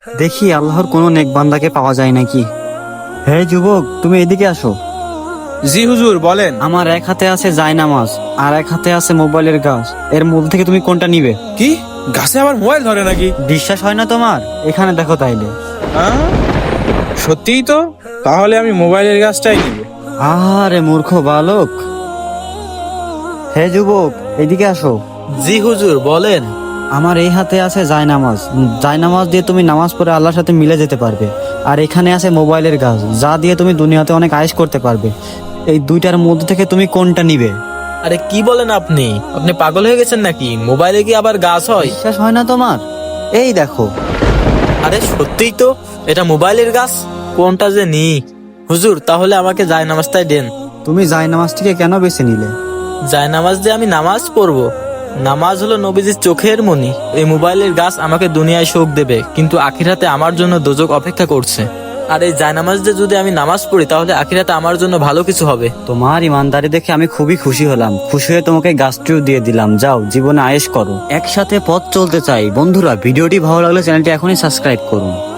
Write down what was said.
দেখি আল্লাহর কোনো নেক বান্দাকে পাওয়া যায় নাকি। হে যুবক, তুমি এদিকে আসো। জি হুজুর, বলেন। আমার এক হাতে আছে জায়নামাজ আর এক হাতে আছে মোবাইলের গাছ, এর মধ্যে থেকে তুমি কোনটা নিবে? কি গাছে আবার মোবাইল ধরে নাকি? বিশ্বাস হয় না তোমার? এখানে দেখো তাইলে। আহ? সত্যিই তো, তাহলে আমি মোবাইলের গাছটাই নিব। আরে মূর্খ বালক। হে যুবক, এদিকে আসো। জি হুজুর, বলেন। আমার এই হাতে আছে জায়নামাজ, জায়নামাজ দিয়ে তুমি নামাজ পড়ে আল্লাহর সাথে মিলে যেতে পারবে। আর এখানে আছে মোবাইলের গাছ, যা দিয়ে তুমি দুনিয়াতে অনেক আয়েশ করতে পারবে। এই দুইটার মধ্যে থেকে তুমি কোনটা নিবে? আরে কি বলেন আপনি আপনি পাগল হয়ে গেছেন নাকি? মোবাইলে কি আবার গাছ হয়? বিশ্বাস হয় না তোমার? এই দেখো। আরে সত্যিই তো, এটা মোবাইলের গাছ। কোনটা যে নি? হুজুর, তাহলে আমাকে জায়নামাজটাই দেন। তুমি জায়নামাজটিকে কেন বেছে নিলে? জায়নামাজ দিয়ে আমি নামাজ পড়বো। নামাজ হলো নবীজির চোখের মনি। এই মোবাইলের গাছ আমাকে দুনিয়ায় সুখ দেবে, কিন্তু আখিরাতে আমার জন্য দোজখ অপেক্ষা করছে। আর এই জায়নামাজ দিয়ে যদি আমি নামাজ পড়ি, তাহলে আখিরাতে আমার জন্য ভালো কিছু হবে। তোমার ইমানদারি দেখে আমি খুবই খুশি হলাম। খুশি হয়ে তোমাকে গাছটিও দিয়ে দিলাম। যাও, জীবনে আয়েশ করো। একসাথে পথ চলতে চাই। বন্ধুরা, ভিডিওটি ভালো লাগলে চ্যানেলটি এখনই সাবস্ক্রাইব করুন।